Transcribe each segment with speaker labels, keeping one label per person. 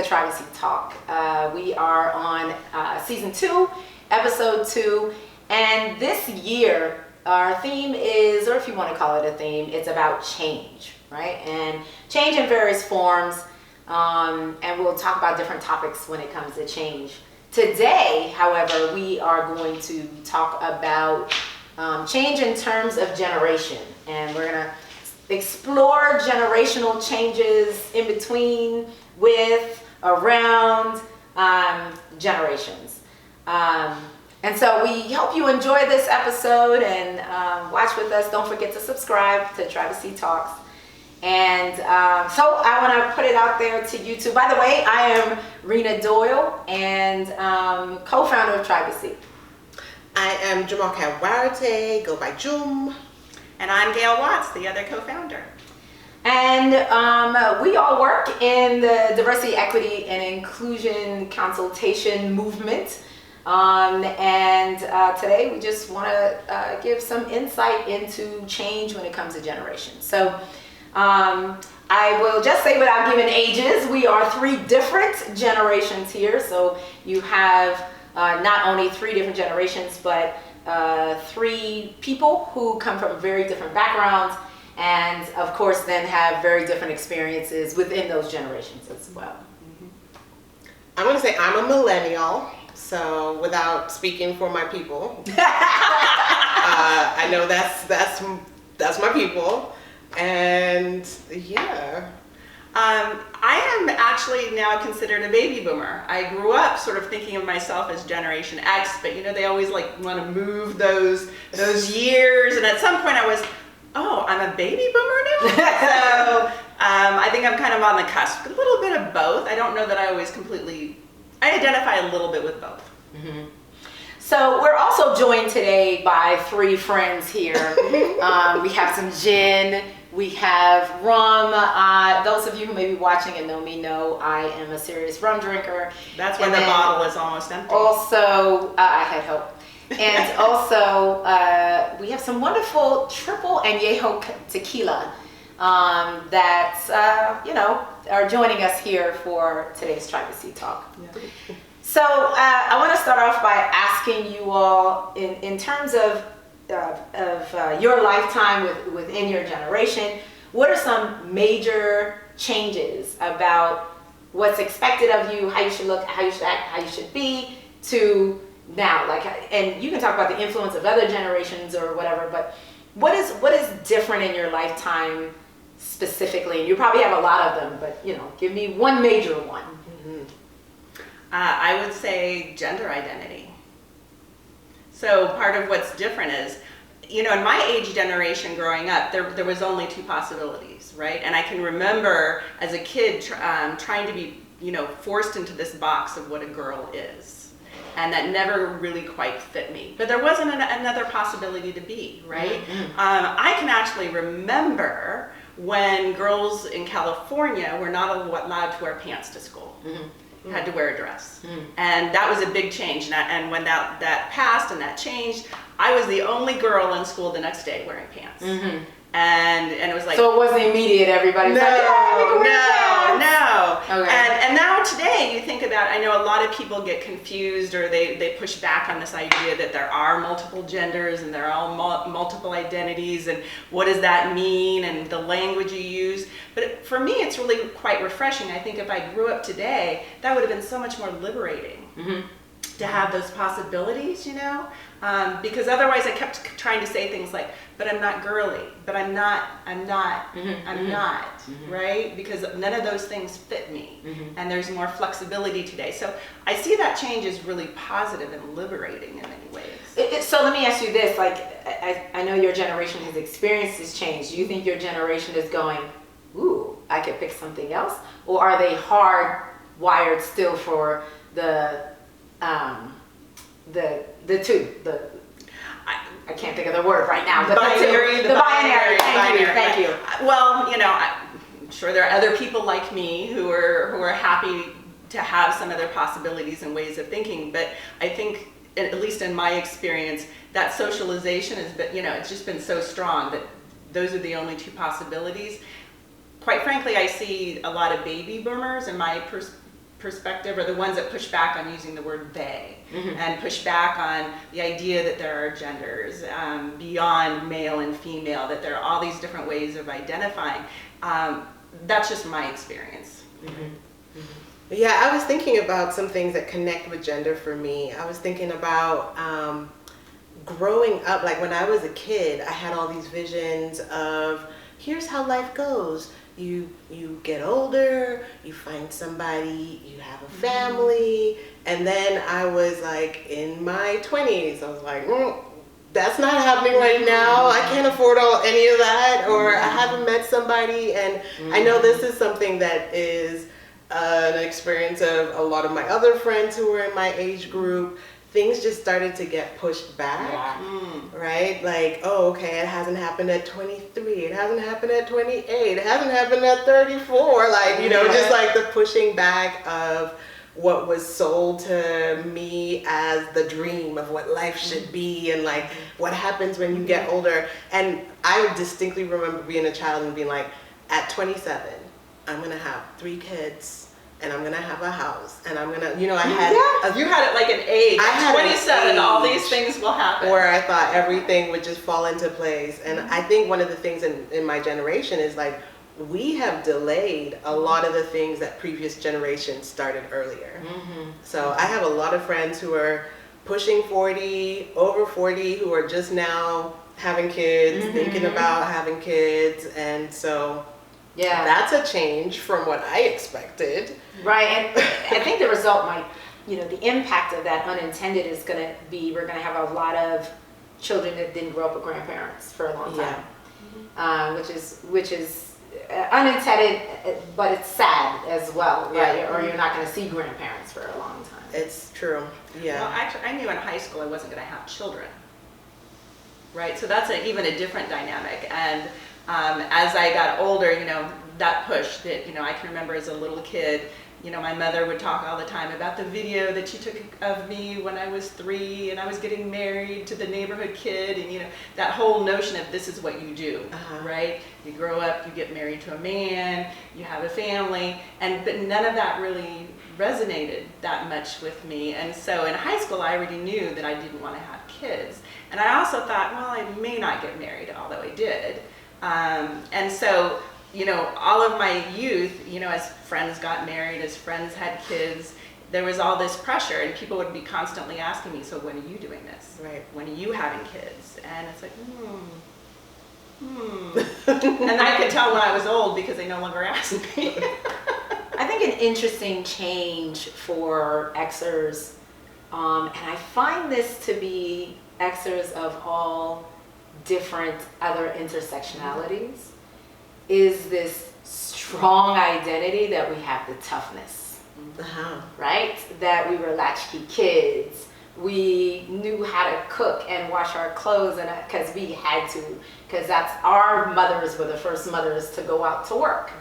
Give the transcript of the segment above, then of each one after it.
Speaker 1: Tribesy Talk. We are on season 2, episode 2, and this year our theme is, or if you want to call it a theme, it's about change, right? And change in various forms, and we'll talk about different topics when it comes to change. Today, however, we are going to talk about change in terms of generation, and we're going to explore generational changes in between, with, around generations. And so we hope you enjoy this episode and watch with us. Don't forget to subscribe to Tribesy Talks. And so I want to put it out there to you too. By the way, I am Rena Doyle and co-founder of Tribesy.
Speaker 2: I am Jamalka Warate, go by Jum.
Speaker 3: And I'm Gail Watts, the other co-founder.
Speaker 1: And we all work in the diversity, equity, and inclusion consultation movement. And today we just want to give some insight into change when it comes to generations. So I will just say, without giving ages, we are 3 different generations here. So you have not only 3 different generations, but 3 people who come from very different backgrounds, and of course then have very different experiences within those generations as well.
Speaker 2: I'm going to say I'm a millennial, so without speaking for my people, I know that's my people, and yeah.
Speaker 3: I am actually now considered a baby boomer. I grew up sort of thinking of myself as Generation X, but you know, they always like want to move those years, and at some point I was, oh, I'm a baby boomer now? So I think I'm kind of on the cusp, a little bit of both. I don't know that I always completely, I identify a little bit with both.
Speaker 1: Mm-hmm. So we're also joined today by 3 friends here. We have some gin. We have rum. Those of you who may be watching and know me know I am a serious rum drinker.
Speaker 3: That's when the bottle is almost empty.
Speaker 1: Also, I had hope. And also, we have some wonderful triple añejo tequila that, you know, are joining us here for today's Tribesy Talk. Yeah. So I want to start off by asking you all, in terms of your lifetime within your generation, what are some major changes about what's expected of you, how you should look, how you should act, how you should be, to now? Like, and you can talk about the influence of other generations or whatever, but what is different in your lifetime specifically? And you probably have a lot of them, but you know, give me one major one.
Speaker 3: Mm-hmm. I would say gender identity. So part of what's different is, you know, in my age generation growing up, there was only 2 possibilities, right? And I can remember as a kid trying to be, you know, forced into this box of what a girl is. And that never really quite fit me. But there wasn't another possibility to be, right? Mm-hmm. I can actually remember when girls in California were not allowed to wear pants to school. Mm-hmm. You had to wear a dress. Mm. And that was a big change. And when that passed and that changed, I was the only girl in school the next day wearing pants. Mm-hmm. And it was like...
Speaker 1: So it wasn't immediate, everybody was like, yeah, we can wear pants.
Speaker 3: No. Okay. And now today, you think about, I know a lot of people get confused, or they push back on this idea that there are multiple genders and there are multiple identities, and what does that mean, and the language you use. But for me, it's really quite refreshing. I think if I grew up today, that would have been so much more liberating. Mm-hmm. To have those possibilities, you know, because otherwise I kept trying to say things like, but I'm not girly, but I'm not, mm-hmm. Right? Because none of those things fit me, mm-hmm. and there's more flexibility today. So I see that change as really positive and liberating in many ways.
Speaker 1: So let me ask you this, like, I know your generation has experienced this change. Do you think your generation is going, ooh, I could pick something else? Or are they hardwired still for the 2, I can't think of the word right now.
Speaker 3: The binary.
Speaker 1: Thank you.
Speaker 3: Well, you know, I'm sure there are other people like me who are happy to have some other possibilities and ways of thinking, but I think, at least in my experience, that socialization has been, you know, it's just been so strong that those are the only 2 possibilities. Quite frankly, I see a lot of baby boomers in my perspective are the ones that push back on using the word they, and push back on the idea that there are genders beyond male and female, that there are all these different ways of identifying. That's just my experience.
Speaker 2: Yeah, I was thinking about some things that connect with gender for me. I was thinking about growing up, like when I was a kid, I had all these visions of, here's how life goes. You get older, you find somebody, you have a family, and then I was like in my 20s, I was like, that's not happening right now. I can't afford any of that, or I haven't met somebody, and I know this is something that is an experience of a lot of my other friends who were in my age group. Things just started to get pushed back, right? Like, oh, okay, it hasn't happened at 23, it hasn't happened at 28, it hasn't happened at 34, like, you know, just like the pushing back of what was sold to me as the dream of what life should be, and like what happens when you get older. And I distinctly remember being a child and being like, at 27, I'm gonna have 3 kids, and I'm gonna have a house, and I'm gonna, you know, I had
Speaker 3: you had it like an age.
Speaker 2: I had
Speaker 3: 27,
Speaker 2: an
Speaker 3: all
Speaker 2: age
Speaker 3: these things will happen.
Speaker 2: where I thought everything would just fall into place. And I think one of the things in my generation is like, we have delayed a lot of the things that previous generations started earlier. So I have a lot of friends who are pushing 40, over 40, who are just now having kids, thinking about having kids, and so that's a change from what I expected.
Speaker 1: Right, and I think the result might, you know, the impact of that unintended is going to be, we're going to have a lot of children that didn't grow up with grandparents for a long time, which is unintended, but it's sad as well, right? Or you're not going to see grandparents for a long time.
Speaker 2: It's true,
Speaker 3: Well, actually, I knew in high school I wasn't going to have children, right? So that's even a different dynamic. And as I got older, you know, that push that, you know, I can remember as a little kid, you know, my mother would talk all the time about the video that she took of me when I was 3 and I was getting married to the neighborhood kid, and, you know, that whole notion of this is what you do, right? You grow up, you get married to a man, you have a family, but none of that really resonated that much with me. And so in high school, I already knew that I didn't want to have kids. And I also thought, well, I may not get married, although I did. And so, you know, all of my youth, you know, as friends got married, as friends had kids, there was all this pressure, and people would be constantly asking me, so when are you doing this?
Speaker 2: Right.
Speaker 3: When are you having kids? And it's like, And I could tell when I was old because they no longer asked me.
Speaker 1: I think an interesting change for Xers, and I find this to be Xers of all different other intersectionalities, is this strong identity that we have the toughness, right? That we were latchkey kids. We knew how to cook and wash our clothes, and because we had to, because that's our mothers were the first mothers to go out to work.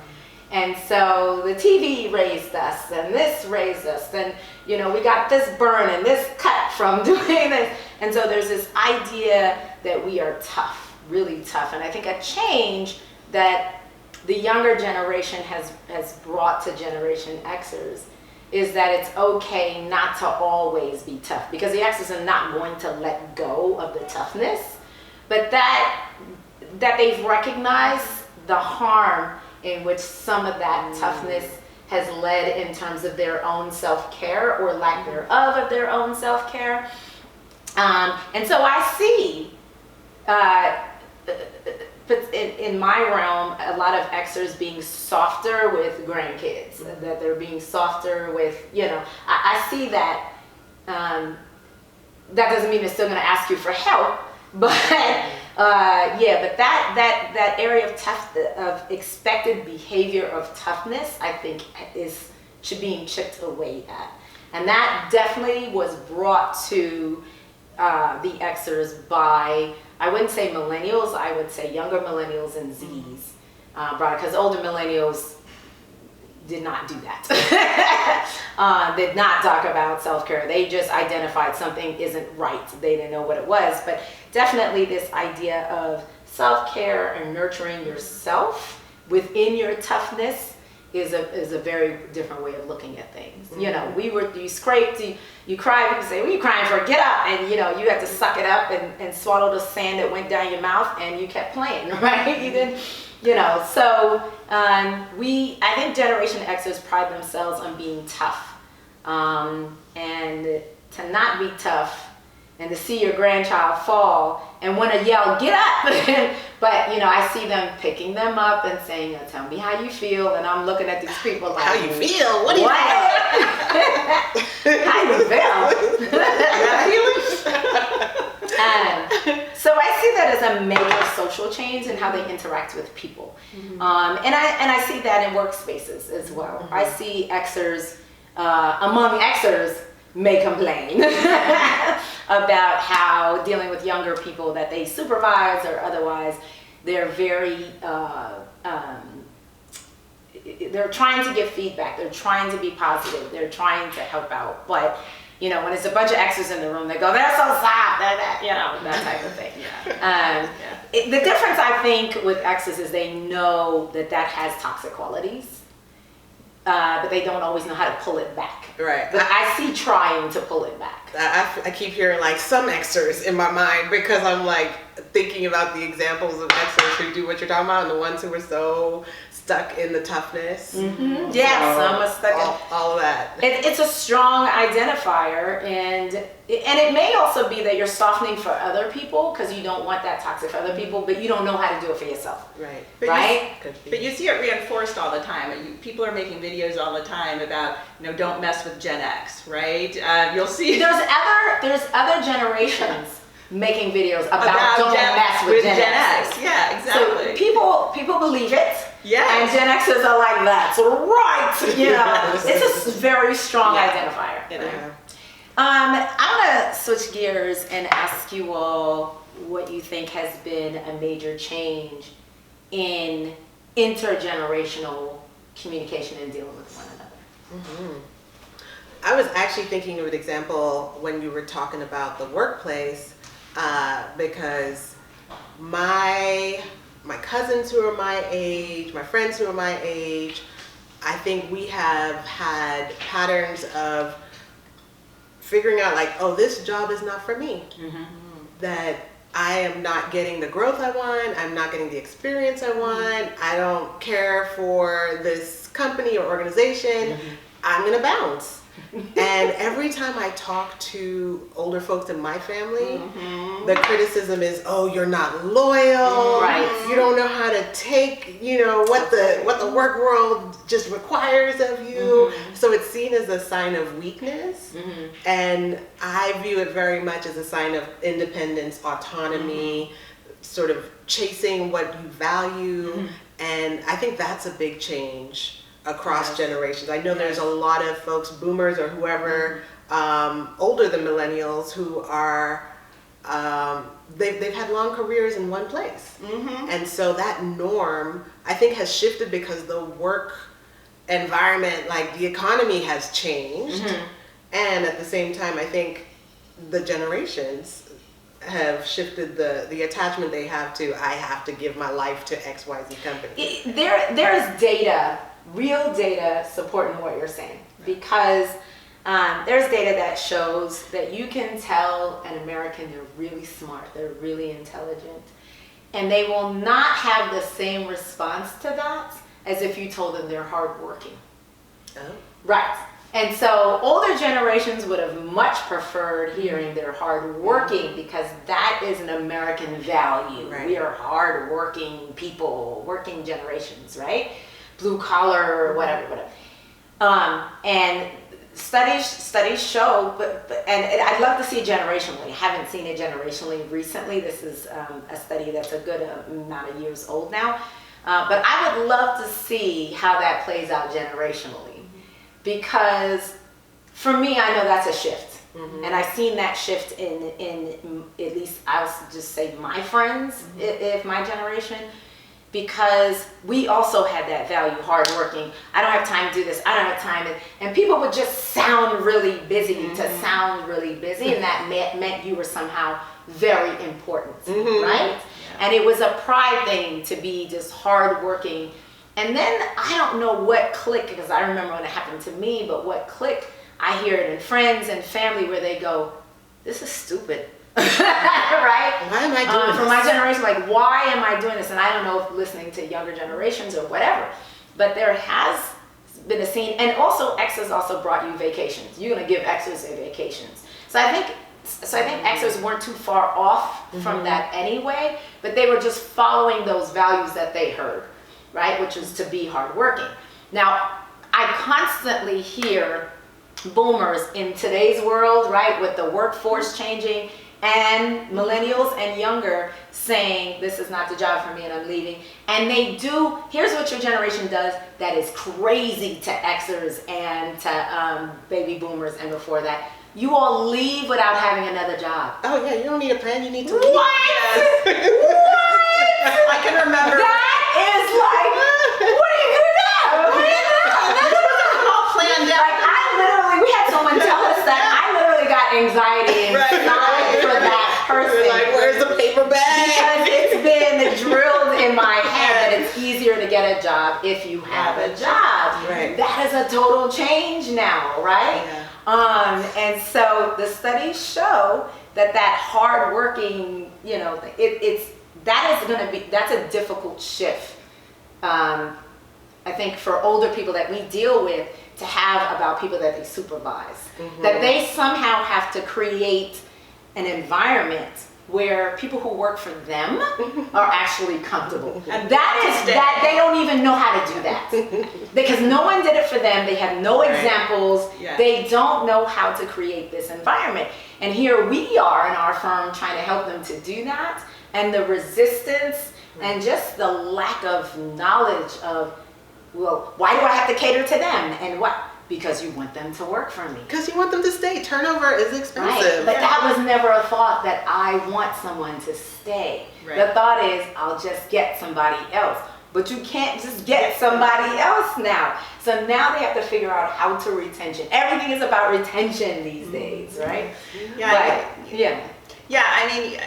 Speaker 1: And so the TV raised us, and this raised us, and, you know, we got this burn and this cut from doing this. And so there's this idea that we are tough, really tough. And I think a change that the younger generation has brought to Generation Xers is that it's okay not to always be tough, because the Xers are not going to let go of the toughness, but that they've recognized the harm in which some of that toughness has led in terms of their own self-care or lack thereof of their own self-care. And so I see, in my realm, a lot of Xers being softer with grandkids, that they're being softer with, you know, I see that. That doesn't mean they're still going to ask you for help, but but that area of expected behavior of toughness, I think, should be chipped away at, and that definitely was brought to the Xers by, I wouldn't say millennials, I would say younger millennials and Zs, because older millennials did not do that. Did not talk about self-care. They just identified something isn't right. They didn't know what it was. But definitely this idea of self-care and nurturing yourself within your toughness is a very different way of looking at things. You know, you scraped, you cried, people say, what are you crying for? Get up. And you know, you had to suck it up and swallow the sand that went down your mouth, and you kept playing, right? You didn't, you know, so I think Generation Xers pride themselves on being tough. And to not be tough and to see your grandchild fall and want to yell, get up. But, you know, I see them picking them up and saying, tell me how you feel. And I'm looking at these people like,
Speaker 2: how you feel? What do you feel?
Speaker 1: How you feel? So I see that as a major social change in how they interact with people. And I see that in workspaces as well. I see Xers, among Xers, may complain about how dealing with younger people that they supervise or otherwise, they're very, they're trying to give feedback, they're trying to be positive, they're trying to help out. But, you know, when it's a bunch of Xers in the room, they go, they're so soft, you know, that type of thing. The difference, I think, with Xers is they know that has toxic qualities. But they don't always know how to pull it back.
Speaker 2: Right.
Speaker 1: But I see trying to pull it back.
Speaker 2: I keep hearing like some Xers in my mind because I'm like thinking about the examples of Xers who do what you're talking about and the ones who are so stuck in the toughness.
Speaker 1: Yes, some are stuck in
Speaker 2: all of that.
Speaker 1: It's a strong identifier, and it may also be that you're softening for other people because you don't want that toxic for other people, but you don't know how to do it for yourself.
Speaker 2: Right.
Speaker 3: But you see it reinforced all the time. People are making videos all the time about, you know, don't mess with Gen X, right? You'll see.
Speaker 1: There's other generations making videos about don't mess with Gen X.
Speaker 3: Yeah, exactly.
Speaker 1: So people believe it.
Speaker 3: Yeah.
Speaker 1: And Gen Xers are like, that's right. You know, it's a very strong identifier.
Speaker 3: You know.
Speaker 1: I want to switch gears and ask you all what you think has been a major change in intergenerational communication and dealing with one another.
Speaker 2: I was actually thinking of an example when you were talking about the workplace, because my cousins who are my age, my friends who are my age, I think we have had patterns of figuring out like, oh, this job is not for me. That I am not getting the growth I want, I'm not getting the experience I want, I don't care for this company or organization, I'm gonna bounce. And every time I talk to older folks in my family, the criticism is, oh, you're not loyal, you don't know how to take, you know, what the work world just requires of you. So it's seen as a sign of weakness. And I view it very much as a sign of independence, autonomy, sort of chasing what you value. And I think that's a big change across generations. I know there's a lot of folks, boomers or whoever, older than millennials, who are, they've had long careers in one place. And so that norm, I think, has shifted because the work environment, like the economy has changed. And at the same time, I think the generations have shifted the attachment they have to, I have to give my life to XYZ company.
Speaker 1: There is data, real data supporting what you're saying, because there's data that shows that you can tell an American they're really smart, they're really intelligent, and they will not have the same response to that as if you told them they're hardworking. Right. And so older generations would have much preferred hearing they're hardworking because that is an American value. We are hardworking people, working generations, right? Blue collar or whatever. And studies show, and I'd love to see it generationally. I haven't seen it generationally recently. This is a study that's a good amount of years old now. But I would love to see how that plays out generationally. Because for me, I know that's a shift. And I've seen that shift in at least, I'll just say my friends, if my generation, because we also had that value, hardworking. I don't have time to do this, I don't have time. And people would just sound really busy to sound really busy, and that meant you were somehow very important, right? And it was a pride thing to be just hardworking. And then I don't know what click, because I remember when it happened to me, but what click, I hear it in friends and family where they go, this is stupid. Right?
Speaker 2: Why am I doing this?
Speaker 1: For my generation, like, why am I doing this? And I don't know if listening to younger generations or whatever, but there has been a scene, and also exes also brought you vacations. You're gonna give exes a vacations. So I think exes weren't too far off from that anyway, but they were just following those values that they heard, right? Which is to be hardworking. Now, I constantly hear boomers in today's world, right, with the workforce changing, and millennials and younger saying, this is not the job for me and I'm leaving. And they do, here's what your generation does that is crazy to Xers and to baby boomers and before that. You all leave without having another job.
Speaker 2: Oh yeah, you don't need a plan, you need to leave.
Speaker 1: What?
Speaker 2: Yes.
Speaker 1: What?
Speaker 3: I can remember.
Speaker 1: That is like, what are you gonna do? What are you gonna do?
Speaker 3: All planned out.
Speaker 1: Like, I literally, we had someone tell us that I literally got anxiety inside for that person.
Speaker 2: We're like, where's the paper bag?
Speaker 1: Because it's been drilled in my head that it's easier to get a job if you have a job.
Speaker 2: Right.
Speaker 1: That is a total change now, right?
Speaker 2: Yeah.
Speaker 1: And so the studies show that hardworking, you know, that's a difficult shift. I think for older people that we deal with to have about people that they supervise, that they somehow have to create an environment where people who work for them are actually comfortable. And that they don't even know how to do that. Because no one did it for them. They have no examples.
Speaker 3: Yeah.
Speaker 1: They don't know how to create this environment. And here we are in our firm trying to help them to do that. And the resistance and just the lack of knowledge of, well, why do I have to cater to them? And what? Because you want them to work for me.
Speaker 2: Because you want them to stay. Turnover is expensive.
Speaker 1: Right. But that was never a thought that I want someone to stay.
Speaker 3: Right.
Speaker 1: The thought is, I'll just get somebody else. But you can't just get somebody else now. So now they have to figure out how to retention. Everything is about retention these days, right?
Speaker 3: Yeah.
Speaker 1: But, yeah.
Speaker 3: Yeah, I mean,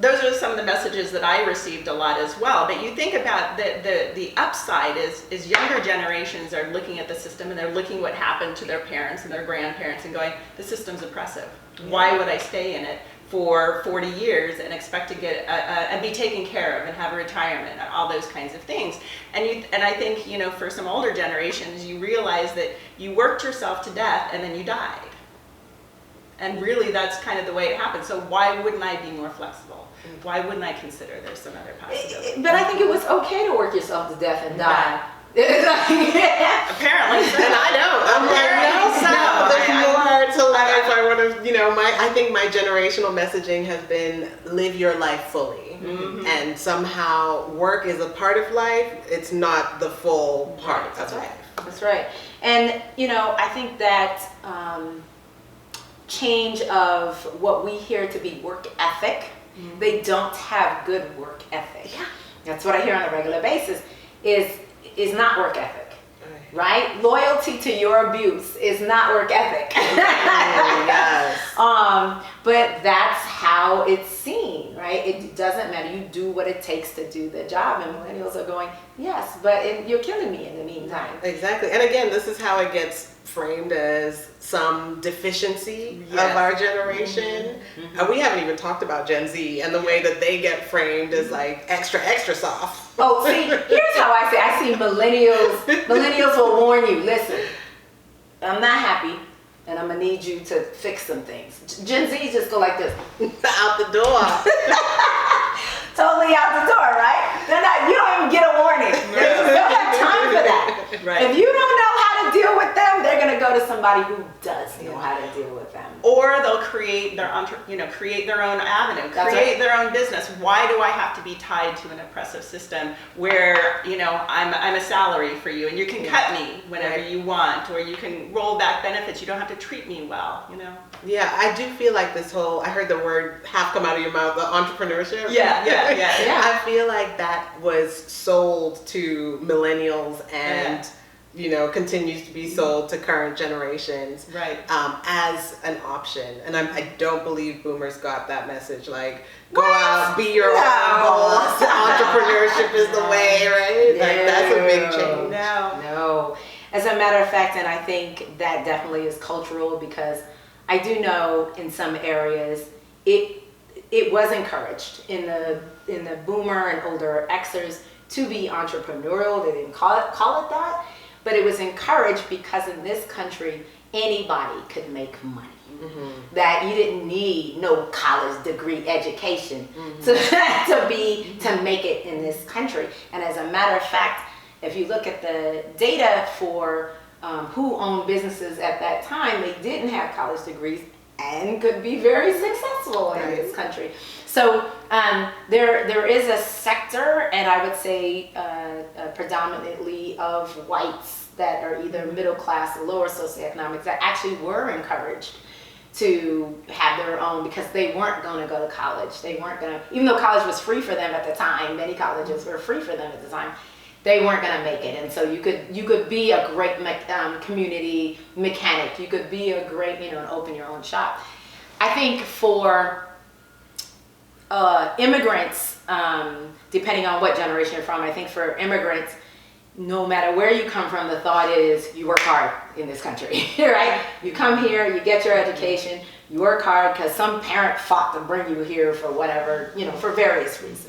Speaker 3: those are some of the messages that I received a lot as well. But you think about the upside is younger generations are looking at the system and they're looking what happened to their parents and their grandparents and going, the system's oppressive. Why would I stay in it for 40 years and expect to get and be taken care of and have a retirement and all those kinds of things? And I think, you know, for some older generations, you realize that you worked yourself to death and then you died. And really, that's kind of the way it happened. So why wouldn't I be more flexible? Why wouldn't I consider there's some other possibility?
Speaker 1: But I think it was okay to work yourself to death and die.
Speaker 3: Apparently, so.
Speaker 2: And I don't. I'm like, no, there's more to life. I want to, you know, I think my generational messaging has been live your life fully. And somehow work is a part of life. It's not the full part of life.
Speaker 1: That's right. And, you know, I think that change of what we hear to be work ethic, they don't have good work ethic.
Speaker 2: Yeah.
Speaker 1: That's what I hear on a regular basis is not work ethic, right? Loyalty to your abuse is not work ethic.
Speaker 2: Yes.
Speaker 1: But that's how it's seen, right? It doesn't matter. You do what it takes to do the job. And millennials are going, yes, but you're killing me in the meantime.
Speaker 2: Exactly. And again, this is how it gets framed as some deficiency of our generation. We haven't even talked about Gen Z and the way that they get framed as like extra soft.
Speaker 1: Oh, see, here's how I see millennials. Millennials will warn you, listen, I'm not happy and I'm gonna need you to fix some things. Gen Z just go like this.
Speaker 2: Out the door.
Speaker 1: Totally out the door, right? You don't even get a warning. They don't have time for that.
Speaker 3: Right.
Speaker 1: If you don't know how to deal with them, they're gonna go to somebody who does know how to deal with them.
Speaker 3: Or they'll create their create their own avenue,
Speaker 1: That's
Speaker 3: create
Speaker 1: right.
Speaker 3: their own business. Why do I have to be tied to an oppressive system where, you know, I'm a salary for you and you can cut me whenever you want, or you can roll back benefits. You don't have to treat me well, you know?
Speaker 2: Yeah, I do feel like this whole, I heard the word half come out of your mouth, the entrepreneurship.
Speaker 3: Yeah.
Speaker 2: I feel like that was sold to millennials and continues to be sold to current generations,
Speaker 3: Right.
Speaker 2: as an option. And I don't believe boomers got that message. Like, go
Speaker 1: What?
Speaker 2: out, be your own
Speaker 1: No.
Speaker 2: boss. Entrepreneurship is the way, right? Like, that's a big change.
Speaker 1: No. As a matter of fact, and I think that definitely is cultural, because I do know in some areas it was encouraged in the boomer and older Xers to be entrepreneurial. They didn't call it that, but it was encouraged because in this country anybody could make money. Mm-hmm. That you didn't need no college degree education to make it in this country. And as a matter of fact, if you look at the data for who owned businesses at that time, they didn't have college degrees and could be very successful in this country. So there is a sector, and I would say predominantly of whites that are either middle class or lower socioeconomics, that actually were encouraged to have their own, because they weren't going to go to college. They weren't going to, even though college was free for them at the time, many colleges were free for them at the time, they weren't going to make it. And so you could be a great community mechanic. You could be a great, and open your own shop. I think for immigrants, depending on what generation you're from, I think for immigrants, no matter where you come from, the thought is you work hard in this country, right? You come here, you get your education, you work hard because some parent fought to bring you here for whatever, for various reasons.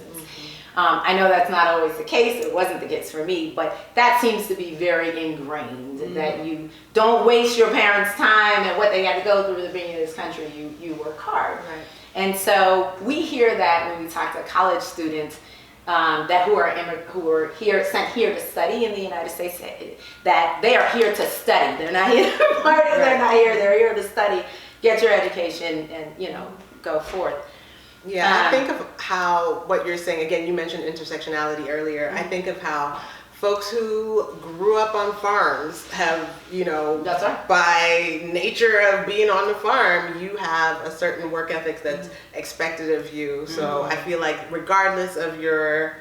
Speaker 1: I know that's not always the case. It wasn't the case for me, but that seems to be very ingrained, that you don't waste your parents' time and what they had to go through to bring you to this country. You work hard.
Speaker 3: Right.
Speaker 1: And so we hear that when we talk to college students who are sent here to study in the United States, that they are here to study. They're not here to party. They're not here. They're here to study, get your education, and go forth.
Speaker 2: Yeah, I think of how what you're saying, again, you mentioned intersectionality earlier. I think of how folks who grew up on farms have,
Speaker 1: That's right.
Speaker 2: by nature of being on the farm, you have a certain work ethic that's expected of you. So I feel like regardless of your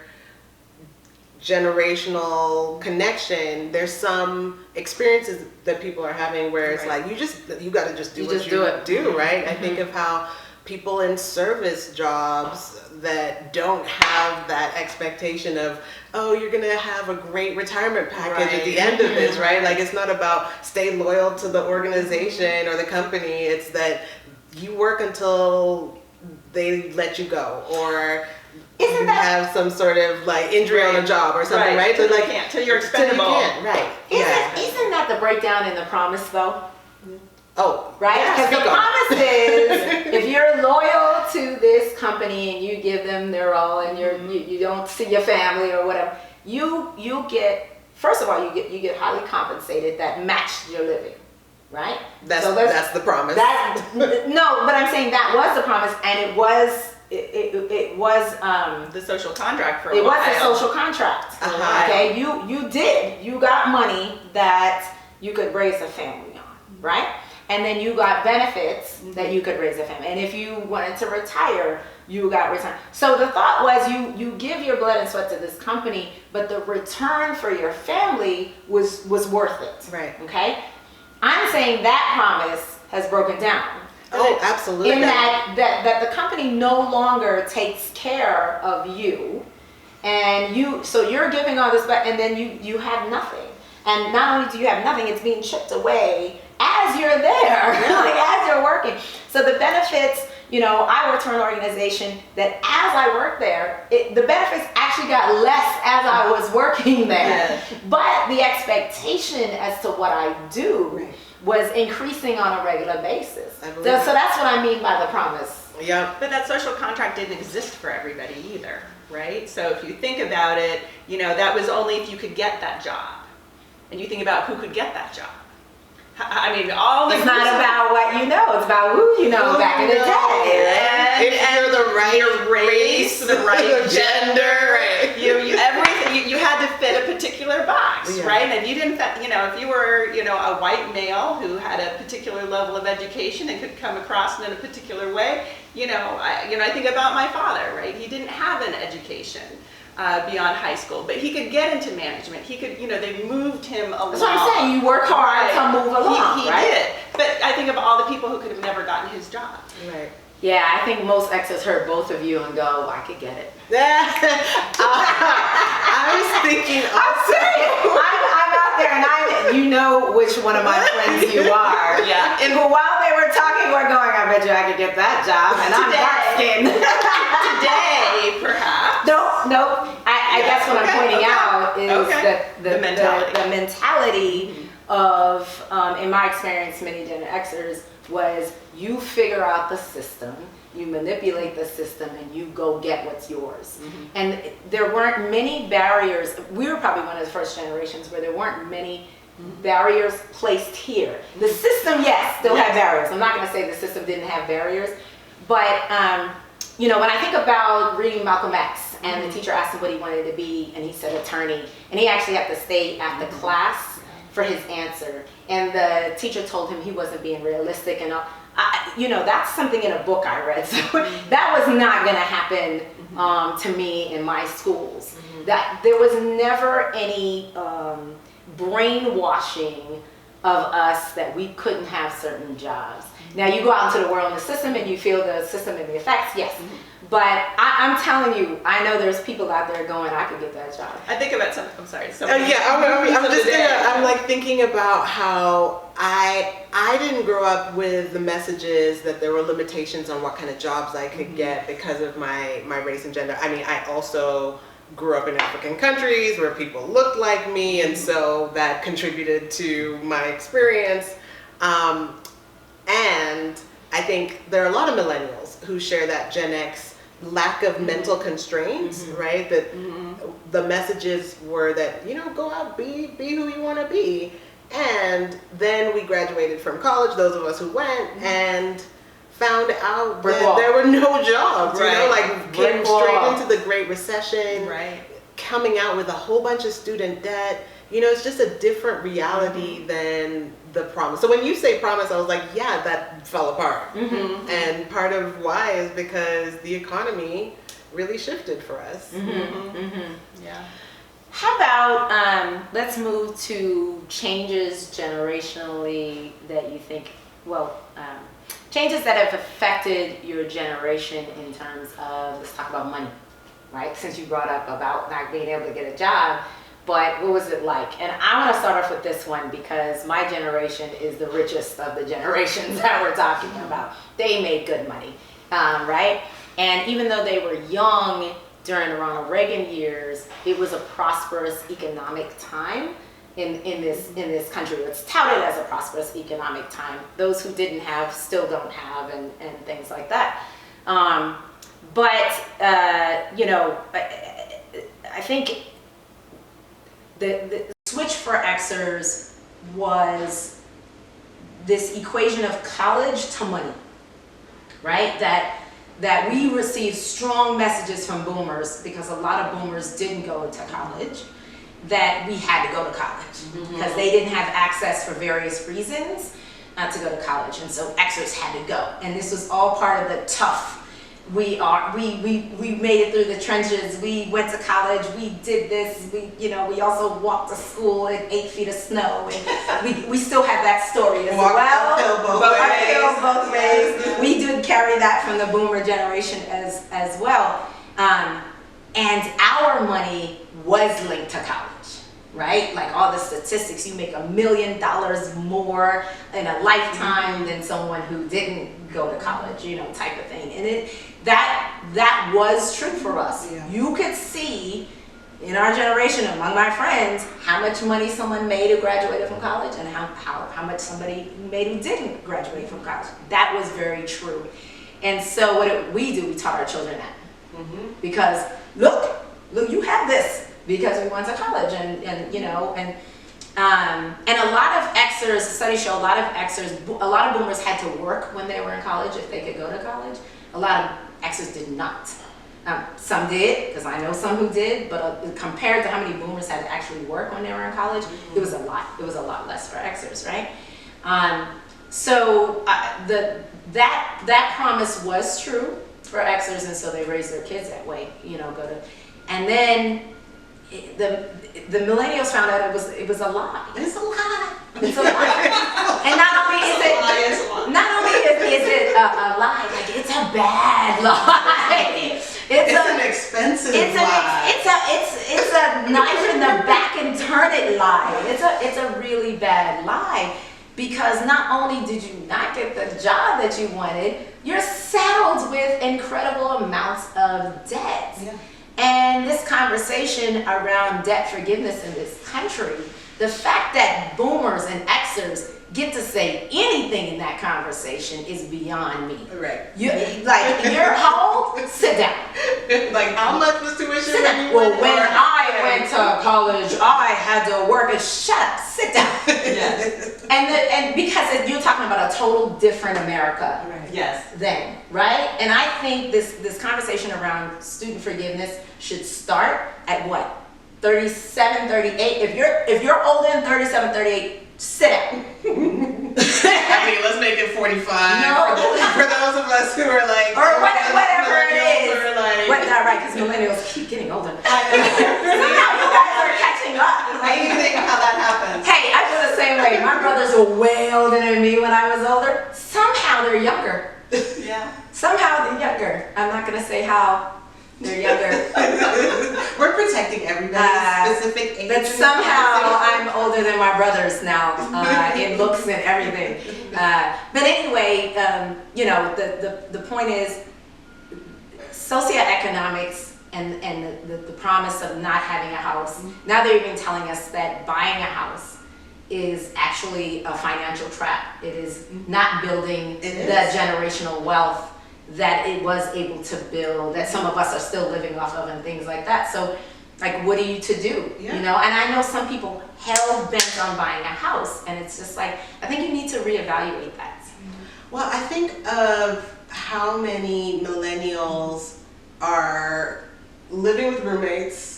Speaker 2: generational connection, there's some experiences that people are having where it's like, you got to just do what you do, right? I think of how people in service jobs that don't have that expectation of, oh, you're gonna have a great retirement package at the end of this, right? Like, it's not about stay loyal to the organization or the company. It's that you work until they let you go, or you have some sort of like injury on a job or something, right?
Speaker 3: So like, till you're expendable.
Speaker 2: Right.
Speaker 1: Isn't that the breakdown in the promise, though?
Speaker 2: Oh,
Speaker 1: right? Because the promise is, if you're loyal to this company and you give them their all, and you don't see your family or whatever, you get, first of all, you get highly compensated that matched your living, right?
Speaker 2: That's the promise.
Speaker 1: No, but I'm saying that was the promise, and it was
Speaker 3: the social contract for a while.
Speaker 1: It was a social contract. Okay, you got money that you could raise a family on, right? And then you got benefits that you could raise a family. And if you wanted to retire, you got return. So the thought was you give your blood and sweat to this company, but the return for your family was worth it.
Speaker 2: Right.
Speaker 1: Okay? I'm saying that promise has broken down.
Speaker 2: Oh, absolutely.
Speaker 1: In that the company no longer takes care of you, and so you're giving all this back, and then you have nothing. And not only do you have nothing, it's being chipped away as you're there, like as you're working. So the benefits, I worked for an organization that as I worked there, the benefits actually got less as I was working there. But the expectation as to what I do was increasing on a regular basis. So that's what I mean by the promise.
Speaker 2: Yeah.
Speaker 3: But that social contract didn't exist for everybody either, right? So if you think about it, that was only if you could get that job. And you think about who could get that job. I mean, it's not
Speaker 1: about what you know, it's about who you know back in the day.
Speaker 2: If you're the right race,
Speaker 3: the right
Speaker 2: gender, right.
Speaker 3: Everything, you had to fit a particular box, right? And you didn't, if you were, a white male who had a particular level of education and could come across in a particular way, I think about my father, right? He didn't have an education. beyond high school, but he could get into management. He could, they moved him along.
Speaker 1: That's what I'm saying. You work hard to move along,
Speaker 3: he
Speaker 1: right?
Speaker 3: did. But I think of all the people who could have never gotten his job.
Speaker 2: Right.
Speaker 1: Yeah, I think most exes heard both of you and go, I could get it.
Speaker 2: I was thinking
Speaker 1: I'm serious. I'm out there and you know which one of my friends you are.
Speaker 3: Yeah.
Speaker 1: And while they were talking, we're going, I bet you I could get that job. And I'm dark skinned.
Speaker 3: Today, perhaps.
Speaker 1: Nope. I guess what I'm pointing out is that the mentality of, in my experience, many Gen Xers, was you figure out the system, you manipulate the system, and you go get what's yours. And there weren't many barriers. We were probably one of the first generations where there weren't many barriers placed here. The system, yes, still had barriers. I'm not going to say the system didn't have barriers, but when I think about reading Malcolm X, and the teacher asked him what he wanted to be, and he said attorney, and he actually had to stay after class for his answer, and the teacher told him he wasn't being realistic, and that's something in a book I read, so that was not going to happen to me in my schools. That there was never any brainwashing of us that we couldn't have certain jobs. Now you go out into the world in the system and you feel the system and the effects, yes. But I'm telling you, I know there's people out there going, I could get that job.
Speaker 3: I think about something. I'm sorry.
Speaker 2: I'm like thinking about how I didn't grow up with the messages that there were limitations on what kind of jobs I could get because of my race and gender. I mean, I also grew up in African countries where people looked like me, and so that contributed to my experience. And I think there are a lot of millennials who share that Gen X lack of mental constraints, right? That the messages were that, go out, be who you want to be. And then we graduated from college, those of us who went, and found out that there were no jobs, came straight into the Great Recession, coming out with a whole bunch of student debt. It's just a different reality than the promise. So when you say promise, I was like, yeah, that fell apart. And part of why is because the economy really shifted for us.
Speaker 3: Yeah.
Speaker 1: How about, let's move to changes generationally that you think, changes that have affected your generation in terms of, let's talk about money, right? Since you brought up about not being able to get a job. But what was it like? And I want to start off with this one because my generation is the richest of the generations that we're talking about. They made good money, right? And even though they were young during the Ronald Reagan years, it was a prosperous economic time in this country. It's touted as a prosperous economic time. Those who didn't have still don't have, and things like that. I think the switch for Xers was this equation of college to money, right? That we received strong messages from boomers, because a lot of boomers didn't go to college, that we had to go to college because they didn't have access for various reasons to go to college, and so Xers had to go. And this was all part of the tough. We made it through the trenches. We went to college. We did this. We also walked to school in 8 feet of snow, and we still have that story as well. Both ways. We did carry that from the boomer generation as well. And our money was linked to college, right? Like all the statistics, you make $1 million more in a lifetime than someone who didn't go to college, type of thing. And that was true for us. Yeah. You could see in our generation, among my friends, how much money someone made who graduated from college and how much somebody made who didn't graduate from college. That was very true. And so what did we do? We taught our children that. Because look, you have this because we went to college, and a lot of Xers, studies show a lot of boomers had to work when they were in college if they could go to college. A lot of Xers did not. Some did, because I know some who did, but compared to how many boomers had to actually work when they were in college, it was a lot. It was a lot less for Xers, right? That promise was true for Xers, and so they raised their kids that way. And then the millennials found out it was a lie.
Speaker 2: It's a lie.
Speaker 1: It's a lie. And not only is it a lie, like it's a bad lie.
Speaker 2: It's an expensive lie.
Speaker 1: It's a knife in the back and turn it lie. It's a really bad lie, because not only did you not get the job that you wanted, you're saddled with incredible amounts of debt.
Speaker 2: Yeah.
Speaker 1: And this conversation around debt forgiveness in this country, the fact that boomers and Xers get to say anything in that conversation is beyond me.
Speaker 2: Right.
Speaker 1: You're whole, sit down.
Speaker 2: Like, how much was tuition?
Speaker 1: Sit down. Well, when I went to college, I had to work. And shut up, sit down.
Speaker 3: Yes.
Speaker 1: And because you're talking about a total different America.
Speaker 2: Right.
Speaker 3: Yes.
Speaker 1: Then, right? And I think this conversation around student forgiveness should start at what? 37, 38. If you're older than 37, 38, sit down.
Speaker 2: I mean, let's make it 45.
Speaker 1: No.
Speaker 2: For those of us who are like,
Speaker 1: Or whatever it is.
Speaker 2: Or like,
Speaker 1: Not right, because millennials keep getting older. Somehow you guys are catching up.
Speaker 3: Amazing how that happens.
Speaker 1: Hey, I feel the same way. My brothers were way older than me when I was older. Somehow they're younger.
Speaker 3: Yeah.
Speaker 1: Somehow they're younger. I'm not going to say how they're younger.
Speaker 2: we're protecting everybody's specific age.
Speaker 1: But somehow I'm older than my brothers now in looks and everything. But anyway, the point is socioeconomics and the promise of not having a house. Now they're even telling us that buying a house is actually a financial trap. It is not building the generational wealth that it was able to build, that some of us are still living off of and things like that. So like, what are you to do?
Speaker 2: Yeah.
Speaker 1: You know, and I know some people hell bent on buying a house, and it's just like, I think you need to reevaluate that.
Speaker 2: Well, I think of how many millennials are living with roommates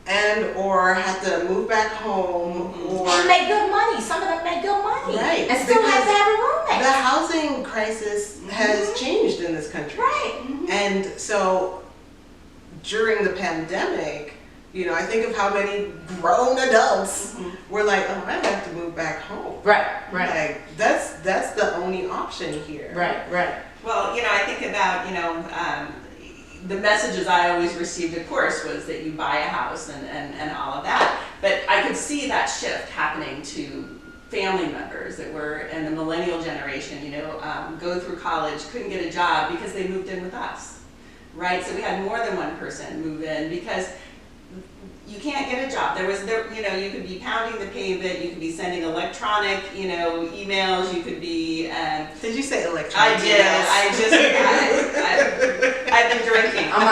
Speaker 2: and or have to move back home or
Speaker 1: And make good money. Some of them make good money.
Speaker 2: Right.
Speaker 1: And still have to have a roommate.
Speaker 2: the housing crisis has changed in this country.
Speaker 1: Right.
Speaker 2: And so during the pandemic, I think of how many grown adults were like, oh, I have to move back home.
Speaker 1: Right.
Speaker 2: Like, that's the only option here.
Speaker 1: Right.
Speaker 3: Well, I think about, the messages I always received, of course, was that you buy a house and all of that. But I could see that shift happening to family members that were in the millennial generation, go through college, couldn't get a job because they moved in with us, right? So we had more than one person move in because you can't get a job. You could be pounding the pavement, you could be sending electronic, emails, you could be.
Speaker 2: Did you say electronic?
Speaker 3: I did. I've been drinking.
Speaker 1: I'm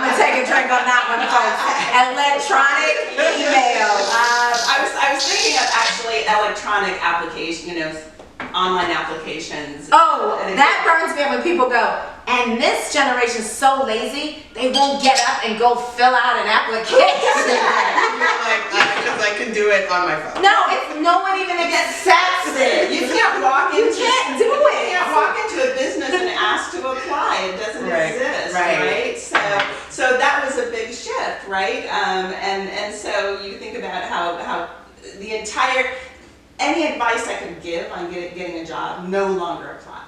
Speaker 1: gonna take a drink on that one, folks. Electronic emails.
Speaker 3: I was thinking of actually electronic application, online applications.
Speaker 1: Oh, that burns me up when people go, and this generation's so lazy, they won't get up and go fill out an application.
Speaker 2: You're like, because I can do it on my phone.
Speaker 1: No one even accepts it.
Speaker 3: You can't walk into.
Speaker 1: You can't do it.
Speaker 3: You can't walk into a business and ask to apply. It doesn't exist, right? So that was a big shift, right? And so you think about how the entire. Any advice I could give on getting a job no longer applied.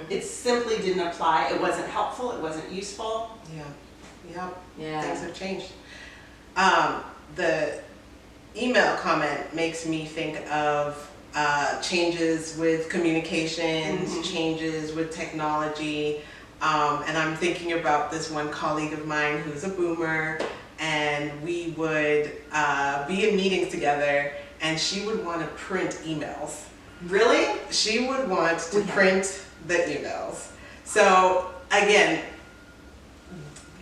Speaker 3: It simply didn't apply. It wasn't helpful. It wasn't useful.
Speaker 2: Yeah.
Speaker 1: Yeah.
Speaker 2: Things have changed. The email comment makes me think of changes with communications, changes with technology, and I'm thinking about this one colleague of mine who's a boomer, and we would be in meetings together, and she would want to print emails.
Speaker 3: Really?
Speaker 2: She would want to print the emails. So again,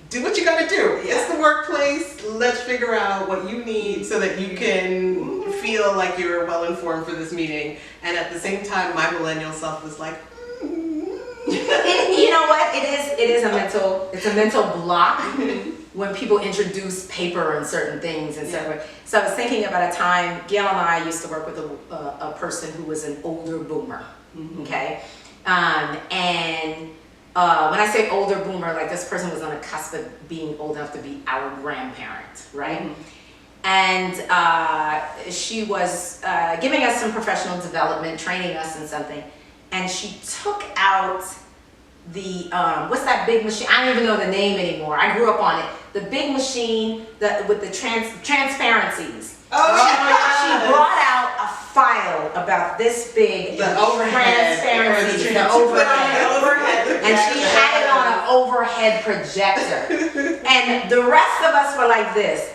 Speaker 2: do what you gotta do.
Speaker 3: Yeah.
Speaker 2: It's the workplace. Let's figure out what you need so that you can feel like you're well informed for this meeting. And at the same time, my millennial self was like,
Speaker 1: You know what? It is a mental block when people introduce paper and certain things and so forth. So I was thinking about a time, Gail and I used to work with a person who was an older boomer, okay? And when I say older boomer, like this person was on the cusp of being old enough to be our grandparent, right? And she was giving us some professional development, training us in something, and she took out the what's that big machine? I don't even know the name anymore. I grew up on it. The big machine with the transparencies. She brought out a file about this big.
Speaker 2: The overhead.
Speaker 1: Transparencies. The overhead. And she had it on an overhead projector. And the rest of us were like this.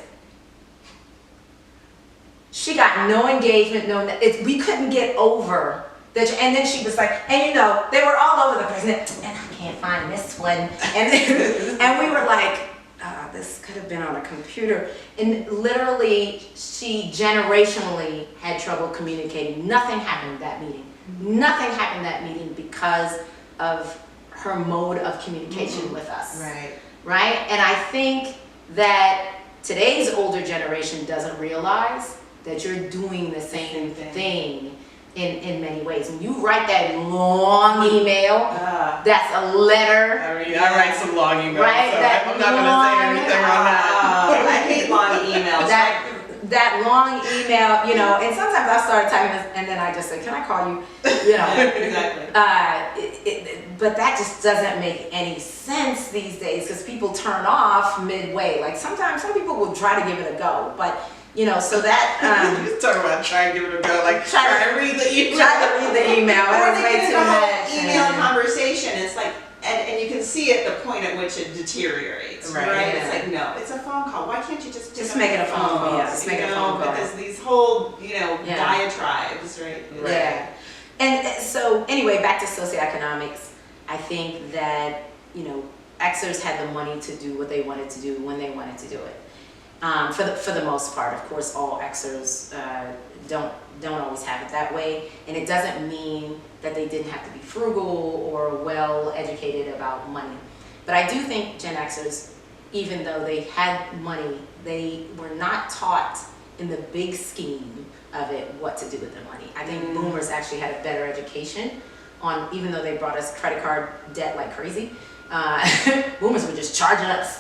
Speaker 1: She got no engagement, we couldn't get over that. And then she was like, and they were all over the place. And I can't find this one. And we were like, this could have been on a computer. And literally, she generationally had trouble communicating. Nothing happened at that meeting. Nothing happened at that meeting because of her mode of communication with us. Right? And I think that today's older generation doesn't realize that you're doing the same thing in many ways. When you write that long email, that's a letter.
Speaker 2: I write some long emails,
Speaker 1: right?
Speaker 2: So I'm not going to say anything on that.
Speaker 3: I hate long emails.
Speaker 1: That long email, and sometimes I start typing this, and then I just say, can I call you?
Speaker 3: Exactly.
Speaker 1: But that just doesn't make any sense these days because people turn off midway. Like sometimes some people will try to give it a go, but so that
Speaker 2: you talking about trying to give it a go, like try to read the email.
Speaker 1: Try to read the email.
Speaker 3: Or
Speaker 1: That's
Speaker 3: they
Speaker 1: way
Speaker 3: get
Speaker 1: too
Speaker 3: the whole
Speaker 1: much.
Speaker 3: email conversation. It's like, and you can see at the point at which it deteriorates, right?
Speaker 1: Yeah.
Speaker 3: It's like, no, it's a phone call. Why can't you just
Speaker 1: make it a phone call? Yeah, just make it a phone call.
Speaker 3: Because these whole, diatribes, right?
Speaker 1: Yeah. And so anyway, back to socioeconomics. I think that Xers had the money to do what they wanted to do when they wanted to do it. For the most part, of course, all Xers don't always have it that way, and it doesn't mean that they didn't have to be frugal or well educated about money. But I do think Gen Xers, even though they had money, they were not taught in the big scheme of it what to do with their money. I think Boomers actually had a better education on, even though they brought us credit card debt like crazy. Boomers were just charging us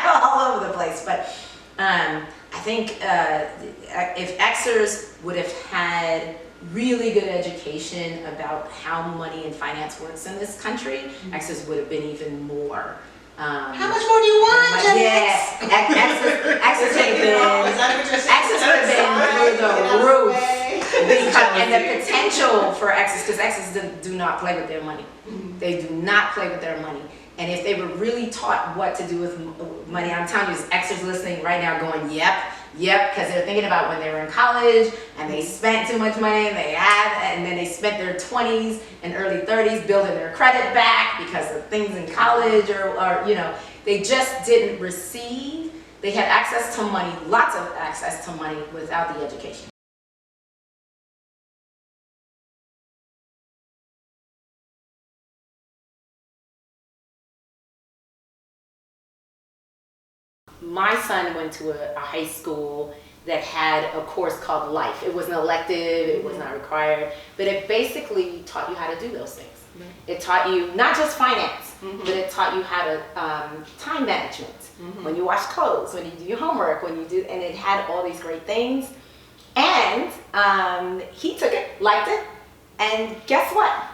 Speaker 1: all over the place, but. I think if Xers would have had really good education about how money and finance works in this country, Xers would have been even more.
Speaker 2: How much more do you want, Gen X?
Speaker 1: Xers would have been through the roof. And the potential for Xers, because Xers do not play with their money. They do not play with their money. And if they were really taught what to do with money, I'm telling you, there's Xers listening right now going, yep, because they're thinking about when they were in college and they spent too much money and then they spent their 20s and early 30s building their credit back because of things in college or they just didn't receive. They had access to money, lots of access to money without the education. My son went to a high school that had a course called Life. It wasn't elective, it was not required, but it basically taught you how to do those things. It taught you not just finance, but it taught you how to time management, when you wash clothes, when you do your homework, and it had all these great things. And he took it, liked it, and guess what?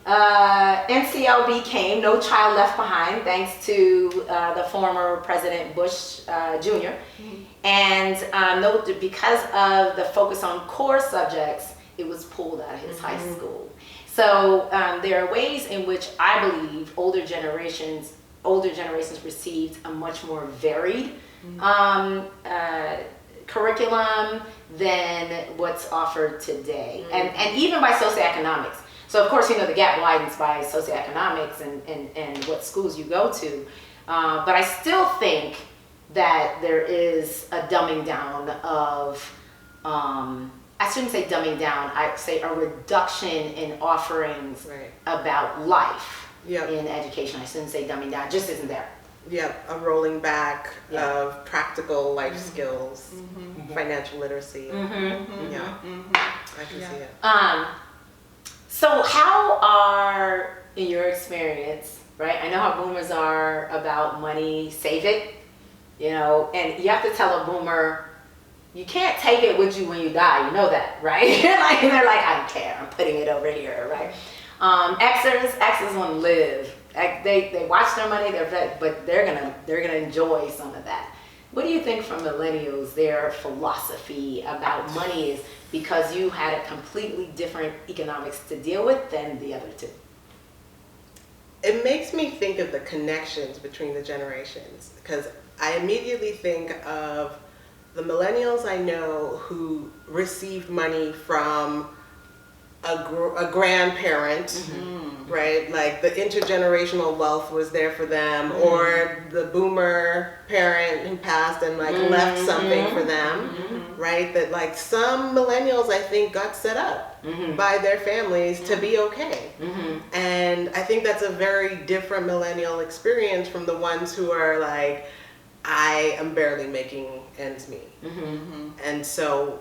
Speaker 1: NCLB came, No Child Left Behind, thanks to the former President Bush Jr. And because of the focus on core subjects, it was pulled out of his high school. So there are ways in which I believe older generations received a much more varied curriculum than what's offered today, and even by socioeconomics. So of course, the gap widens by socioeconomics and what schools you go to. But I still think that there is a dumbing down of, I shouldn't say dumbing down, I'd say a reduction in offerings about life in education. I shouldn't say dumbing down, it just isn't there.
Speaker 2: A rolling back of practical life skills, financial literacy. I can see it.
Speaker 1: So how are, in your experience, right? I know how boomers are about money, save it, you know, and you have to tell a boomer, you can't take it with you when you die, you know that, right? Like, they're like, I don't care, I'm putting it over here, right? Xers want to live. They watch their money, but they're gonna enjoy some of that. What do you think from millennials, their philosophy about money is, because you had a completely different economics to deal with than the other two?
Speaker 2: It makes me think of the connections between the generations, because I immediately think of the millennials I know who received money from a grandparent, right? Like the intergenerational wealth was there for them, or the boomer parent who passed and like left something for them, right? That like some millennials I think got set up by their families to be okay. And I think that's a very different millennial experience from the ones who are like, I am barely making ends meet. And so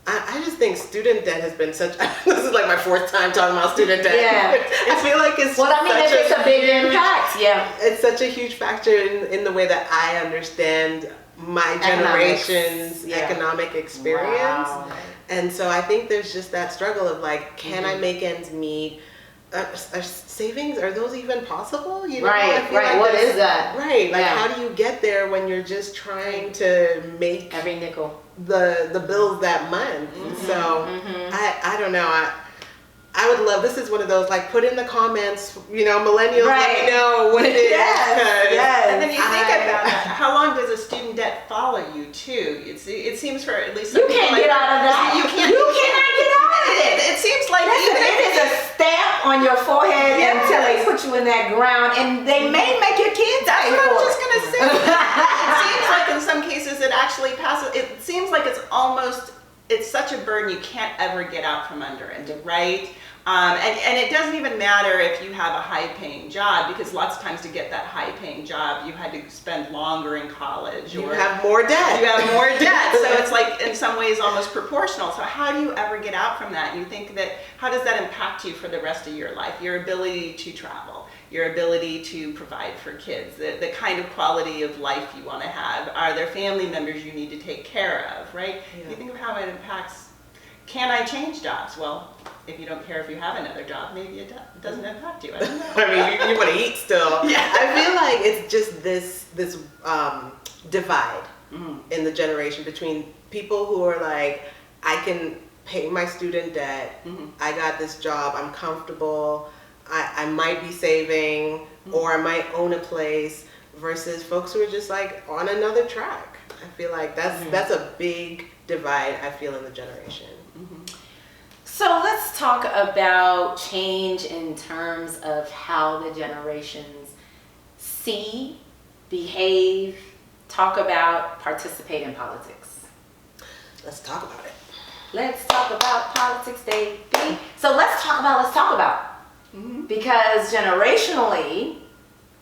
Speaker 2: I just think student debt has been such, this is like my fourth time talking about student debt.
Speaker 1: Yeah.
Speaker 2: I feel like it's
Speaker 1: It's a big impact, yeah.
Speaker 2: It's such a huge factor in the way that I understand my generation's economic experience.
Speaker 1: Wow.
Speaker 2: And so I think there's just that struggle of like, can I make ends meet? Are savings, are those even possible? You know,
Speaker 1: Right.
Speaker 2: like
Speaker 1: What is that?
Speaker 2: Right, like
Speaker 1: Yeah.
Speaker 2: how do you get there when you're just trying to make
Speaker 1: Every nickel.
Speaker 2: the bills that month? So I don't know. I would love, this is one of those, like, put in the comments, you know, millennials, let me know what it is.
Speaker 1: Yes.
Speaker 3: And then you think about that, how long does a student debt follow you too? It seems for at least some
Speaker 1: You
Speaker 3: people
Speaker 1: can't get out of that.
Speaker 3: You cannot
Speaker 1: get out of it.
Speaker 3: It seems like
Speaker 1: Listen, it is a stamp on your forehead until they put you in that ground, and they may make your kids
Speaker 3: That's
Speaker 1: pay
Speaker 3: what I
Speaker 1: for
Speaker 3: was just
Speaker 1: it.
Speaker 3: gonna say. It seems like in some cases it actually passes. It seems like it's such a burden you can't ever get out from under it, right? And it doesn't even matter if you have a high-paying job, because lots of times to get that high-paying job, you had to spend longer in college.
Speaker 2: You have more debt.
Speaker 3: You have more debt. So it's like, in some ways, almost proportional. So how do you ever get out from that? And you think that, how does that impact you for the rest of your life? Your ability to travel, your ability to provide for kids, the kind of quality of life you want to have. Are there family members you need to take care of, right?
Speaker 2: Yeah.
Speaker 3: You think of how it impacts, can I change jobs? Well, if you don't care if you have another job, maybe it doesn't impact you. I don't know.
Speaker 2: I mean, you want to eat still.
Speaker 3: Yeah.
Speaker 2: I feel like it's just this divide in the generation between people who are like, I can pay my student debt, I got this job, I'm comfortable, I might be saving, or I might own a place, versus folks who are just like on another track. I feel like that's a big divide, I feel, in the generation.
Speaker 1: So let's talk about change in terms of how the generations see, behave, talk about, participate in politics.
Speaker 2: Let's talk about it.
Speaker 1: Let's talk about politics, baby. So let's talk about. Because generationally,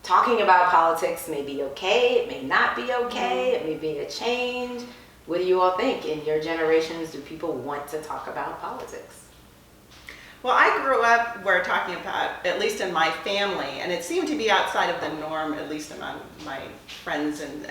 Speaker 1: talking about politics may be okay, it may not be okay, it may be a change. What do you all think? In your generations, do people want to talk about politics?
Speaker 3: Well, I grew up, we're talking about, at least in my family, and it seemed to be outside of the norm, at least among my friends, and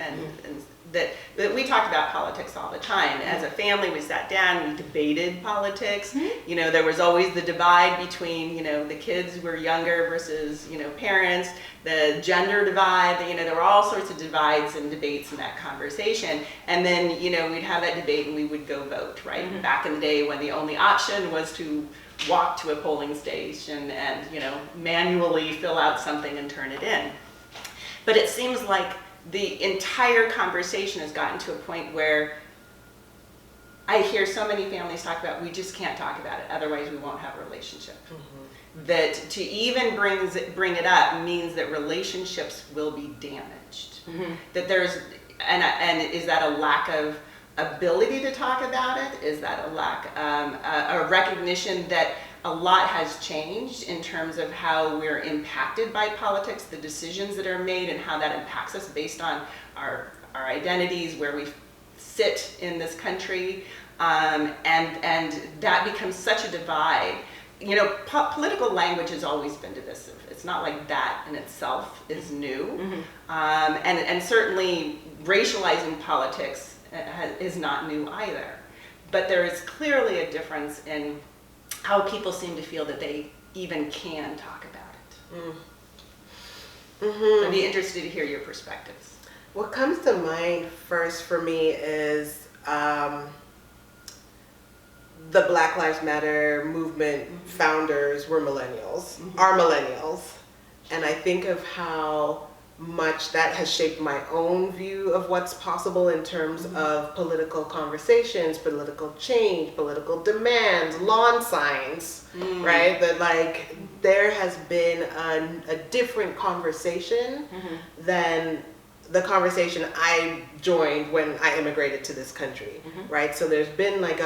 Speaker 3: that we talked about politics all the time. As a family, we sat down, we debated politics. You know, there was always the divide between, you know, the kids were younger versus, you know, parents, the gender divide, there were all sorts of divides and debates in that conversation. And then, you know, we'd have that debate and we would go vote, right? Back in the day when the only option was to walk to a polling station and, you know, manually fill out something and turn it in. But it seems like the entire conversation has gotten to a point where I hear so many families talk about, we just can't talk about it, otherwise we won't have a relationship. That to even bring it up means that relationships will be damaged. That there's, and is that a lack of ability to talk about it? Is that a lack, a recognition that a lot has changed in terms of how we're impacted by politics, the decisions that are made, and how that impacts us based on our identities, where we sit in this country, and that becomes such a divide. political language has always been divisive. It's not like that in itself is new.
Speaker 1: Mm-hmm.
Speaker 3: And certainly racializing politics is not new either. But there is clearly a difference in how people seem to feel that they even can talk about it.
Speaker 2: Mm-hmm.
Speaker 3: I'd be interested to hear your perspectives.
Speaker 2: What comes to mind first for me is the Black Lives Matter movement founders were millennials, are millennials. And I think of how much that has shaped my own view of what's possible in terms of political conversations, political change, political demands, lawn signs, right? That like there has been a different conversation than the conversation I joined when I immigrated to this country, right? So there's been like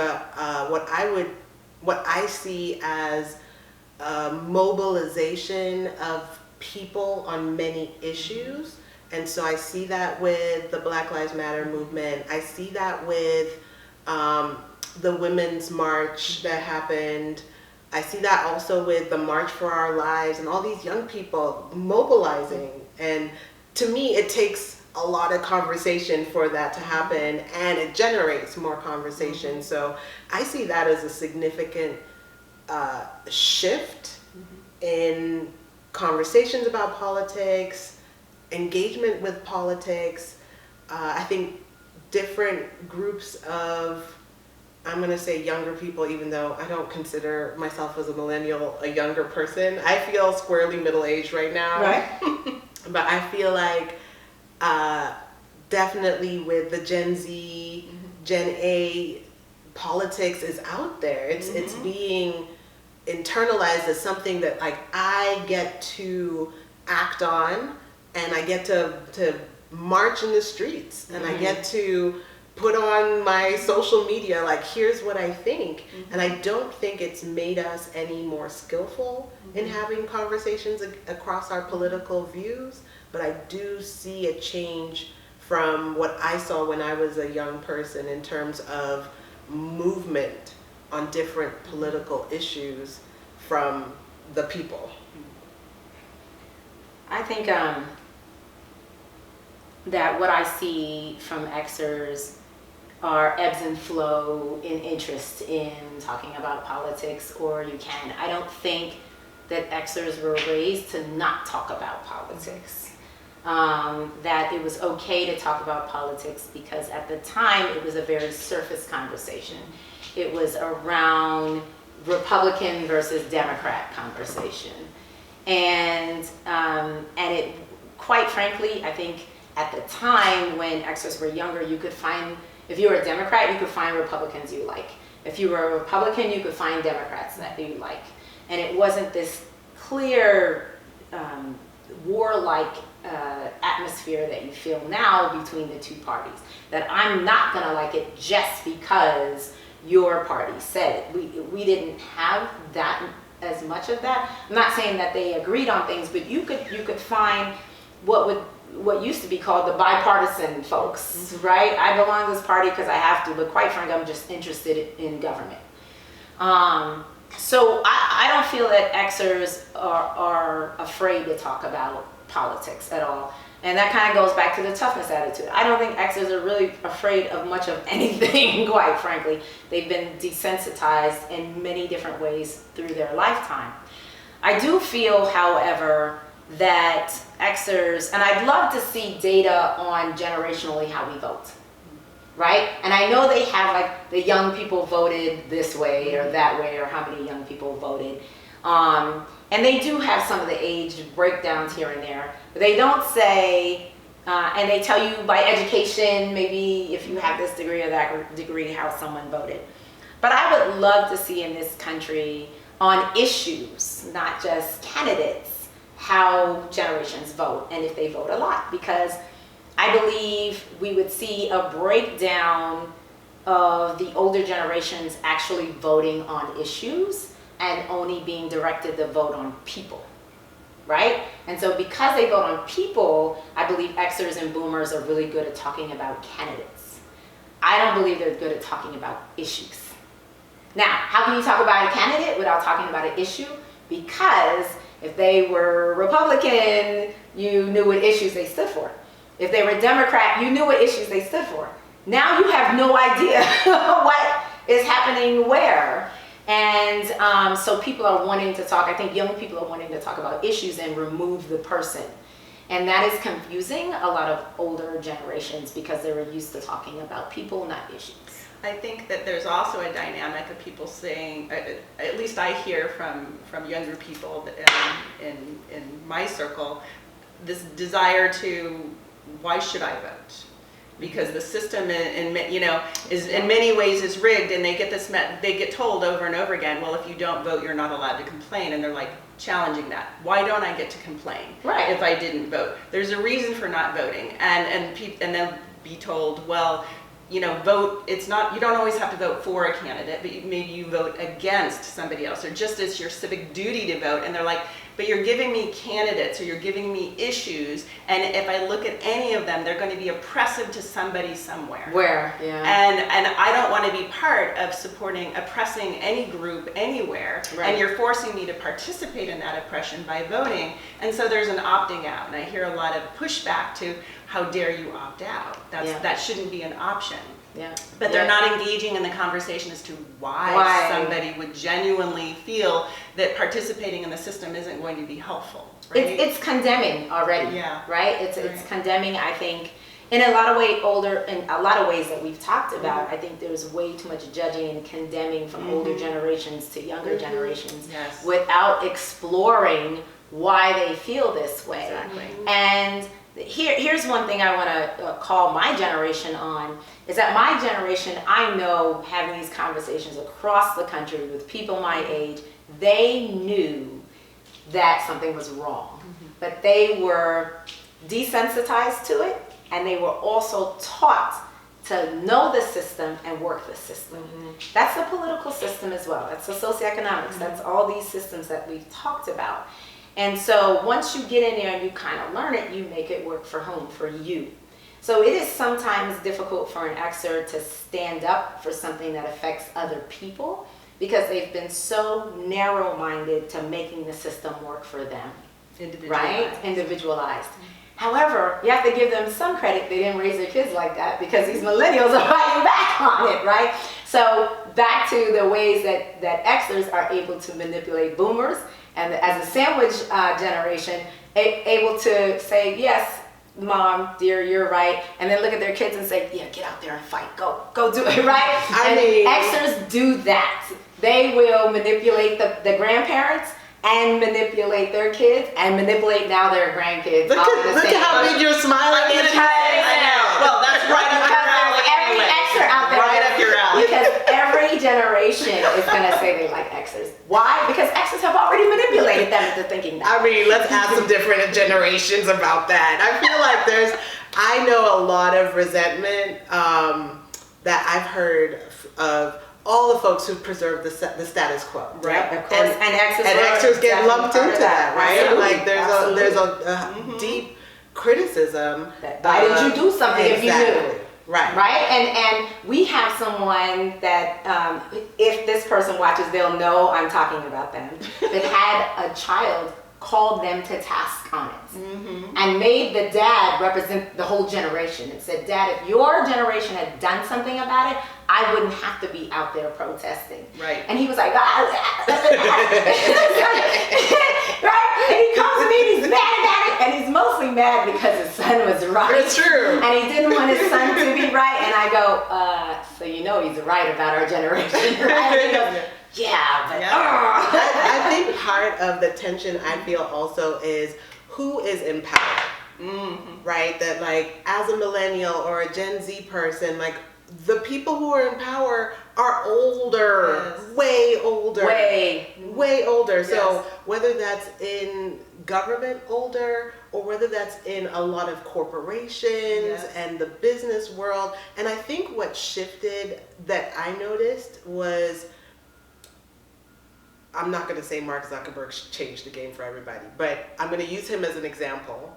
Speaker 2: what I see as a mobilization of people on many issues. And so I see that with the Black Lives Matter movement. I see that with the Women's March that happened. I see that also with the March for Our Lives and all these young people mobilizing. And to me, it takes a lot of conversation for that to happen, and it generates more conversation. So I see that as a significant shift in conversations about politics, engagement with politics. I think different groups of, I'm going to say younger people, even though I don't consider myself as a millennial a younger person. I feel squarely middle-aged right now.
Speaker 1: Right.
Speaker 2: But I feel like definitely with the Gen Z, Gen A, politics is out there. It's being internalized as something that like I get to act on, and I get to march in the streets, and I get to put on my social media like, here's what I think. And I don't think it's made us any more skillful in having conversations across our political views, but I do see a change from what I saw when I was a young person in terms of movement on different political issues from the people.
Speaker 1: I think that what I see from Xers are ebbs and flow in interest in talking about politics, or you can. I don't think that Xers were raised to not talk about politics. That it was okay to talk about politics because at the time it was a very surface conversation. It was around Republican versus Democrat conversation. And it, quite frankly, I think at the time when Xers were younger, you could find, if you were a Democrat, you could find Republicans you like. If you were a Republican, you could find Democrats that you like. And it wasn't this clear warlike atmosphere that you feel now between the two parties. That I'm not gonna like it just because your party said it. We didn't have that as much of that. I'm not saying that they agreed on things, but you could find what used to be called the bipartisan folks, right? I belong to this party because I have to, but quite frankly, I'm just interested in government. So I don't feel that Xers are afraid to talk about politics at all. And that kind of goes back to the toughness attitude. I don't think Xers are really afraid of much of anything, quite frankly. They've been desensitized in many different ways through their lifetime. I do feel, however, that Xers, and I'd love to see data on generationally how we vote, right? And I know they have like the young people voted this way or that way, or how many young people voted. And they do have some of the age breakdowns here and there, but they don't say, and they tell you by education, maybe if you have this degree or that degree, how someone voted. But I would love to see in this country on issues, not just candidates, how generations vote and if they vote a lot, because I believe we would see a breakdown of the older generations actually voting on issues and only being directed to vote on people, right? And so because they vote on people, I believe Xers and boomers are really good at talking about candidates. I don't believe they're good at talking about issues. Now, how can you talk about a candidate without talking about an issue? Because if they were Republican, you knew what issues they stood for. If they were Democrat, you knew what issues they stood for. Now you have no idea what is happening where. And so people are wanting to talk, I think young people are wanting to talk about issues and remove the person. And that is confusing a lot of older generations because they were used to talking about people, not issues.
Speaker 3: I think that there's also a dynamic of people saying, at least I hear from younger people in my circle, this desire to, why should I vote? Because the system, is in many ways is rigged, and they get they get told over and over again, well, if you don't vote, you're not allowed to complain, and they're like challenging that. Why don't I get to complain if I didn't vote? There's a reason for not voting, and then be told, well, vote. It's not. You don't always have to vote for a candidate, but maybe you vote against somebody else, or just as your civic duty to vote. And they're like, but you're giving me candidates, or you're giving me issues, and if I look at any of them, they're going to be oppressive to somebody somewhere.
Speaker 1: Where, yeah.
Speaker 3: And I don't want to be part of oppressing any group anywhere.
Speaker 1: Right.
Speaker 3: And you're forcing me to participate in that oppression by voting. And so there's an opting out, and I hear a lot of pushback to, how dare you opt out? That shouldn't be an option.
Speaker 1: Yeah.
Speaker 3: But they're not engaging in the conversation as to why somebody would genuinely feel that participating in the system isn't going to be helpful. Right?
Speaker 1: It's condemning already.
Speaker 3: Yeah.
Speaker 1: Right? It's condemning, I think, in a lot of ways that we've talked about. I think there's way too much judging and condemning from older generations to younger generations without exploring why they feel this way.
Speaker 3: Exactly.
Speaker 1: And here's one thing I want to call my generation on, is that my generation, I know, having these conversations across the country with people my age, they knew that something was wrong, but they were desensitized to it, and they were also taught to know the system and work the system. That's the political system as well. That's the socioeconomics. That's all these systems that we've talked about. And so once you get in there and you kind of learn it, you make it work for home, for you. So it is sometimes difficult for an Xer to stand up for something that affects other people because they've been so narrow-minded to making the system work for them. Right? Individualized. However, you have to give them some credit. They didn't raise their kids like that because these millennials are fighting back on it, right? So back to the ways that Xers are able to manipulate boomers, and as a sandwich generation, able to say, yes, Mom, dear, you're right, and then look at their kids and say, yeah, get out there and fight, go do it, right? Xers do that. They will manipulate the grandparents and manipulate their kids and manipulate now their grandkids.
Speaker 2: Look at how big you're smiling.
Speaker 3: I know. Well, that's right up your alley.
Speaker 1: Every Xer out there.
Speaker 3: Right up your alley.
Speaker 1: Because every generation is going to say they like Xers. Why? Because Xers have already manipulated them into thinking that.
Speaker 2: I mean, let's ask some different generations about that. I feel like I know a lot of resentment that I've heard of all the folks who preserve the status quo, right?
Speaker 1: Of course. And
Speaker 2: Xers get lumped into that, right?
Speaker 1: Absolutely.
Speaker 2: Like there's a deep criticism.
Speaker 1: Why did you do something if you knew?
Speaker 2: Right.
Speaker 1: Right? And we have someone that, if this person watches, they'll know I'm talking about them, that had a child called them to task on it and made the dad represent the whole generation and said, Dad, if your generation had done something about it, I wouldn't have to be out there protesting.
Speaker 3: Right.
Speaker 1: And he was like, right? And he comes to me and he's mad about it, and he's mostly mad because his son was right.
Speaker 2: It's true.
Speaker 1: And he didn't want his son to be right. And I go, so you know he's right about our generation, right? And he goes, yeah, but
Speaker 2: I think part of the tension I feel also is who is in power, right? That like as a millennial or a Gen Z person, like the people who are in power are older, way older. Way older.
Speaker 3: Yes.
Speaker 2: So whether that's in government older or whether that's in a lot of corporations and the business world. And I think what shifted that I noticed was, I'm not going to say Mark Zuckerberg changed the game for everybody, but I'm going to use him as an example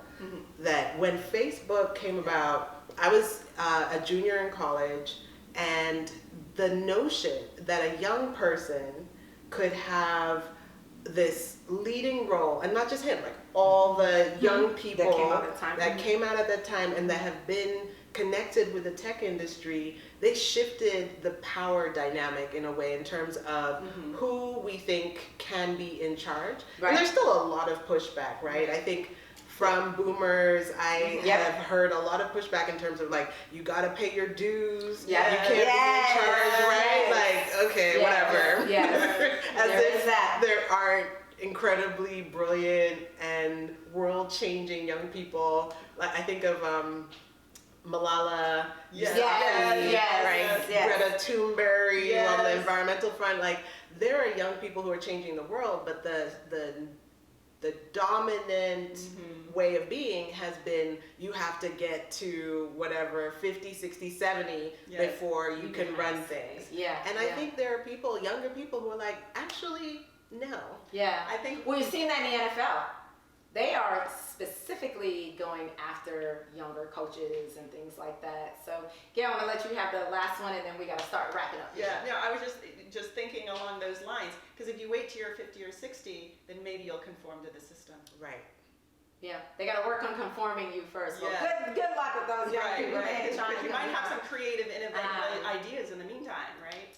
Speaker 2: that when Facebook came about, I was a junior in college, and the notion that a young person could have this leading role, and not just him, like all the young people that came out at that time and that have been connected with the tech industry, they shifted the power dynamic in a way in terms of who we think can be in charge. Right. And there's still a lot of pushback, right? I think from boomers, I have heard a lot of pushback in terms of like, you gotta pay your dues, you can't be in charge, right? Like, okay, whatever. As if there aren't incredibly brilliant and world-changing young people. Like I think of Malala Greta Thunberg on the environmental front. Like there are young people who are changing the world, but the dominant way of being has been you have to get to whatever 50, 60, 70 before you can run things. And I think there are people, younger people, who are like, actually, no.
Speaker 1: I think we've seen that in the NFL. They are specifically going after younger coaches and things like that. So, Gail, I'm gonna let you have the last one, and then we gotta start wrapping up.
Speaker 3: No, I was just thinking along those lines, because if you wait till you're 50 or 60, then maybe you'll conform to the system.
Speaker 2: Right.
Speaker 1: Yeah, they got to work on conforming you first. Well, good luck with those young people.
Speaker 3: Because you might have some creative, innovative ideas in the meantime, right?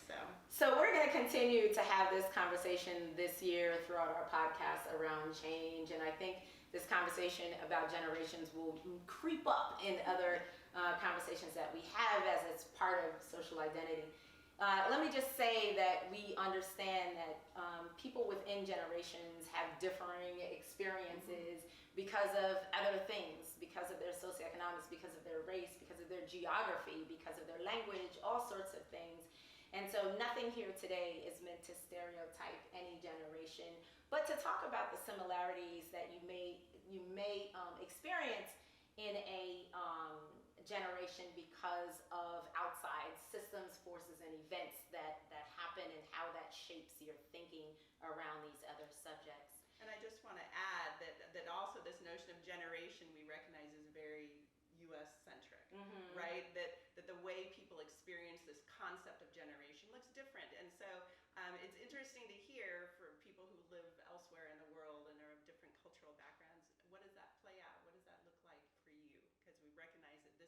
Speaker 1: So we're going to continue to have this conversation this year throughout our podcast around change, and I think this conversation about generations will creep up in other conversations that we have as it's part of social identity. Let me just say that we understand that people within generations have differing experiences because of other things, because of their socioeconomics, because of their race, because of their geography, because of their language, all sorts of things. And so nothing here today is meant to stereotype any generation, but to talk about the similarities that you may experience in a generation because of outside systems, forces, and events that happen, and how that shapes your thinking around these other subjects.
Speaker 3: And I just want to add that also this notion of generation we recognize is very US-centric, right? That the way people experience this concept of generation looks different. And so it's interesting to hear for people who live elsewhere in the world and are of different cultural backgrounds, what does that play out? What does that look like for you? Because we recognize that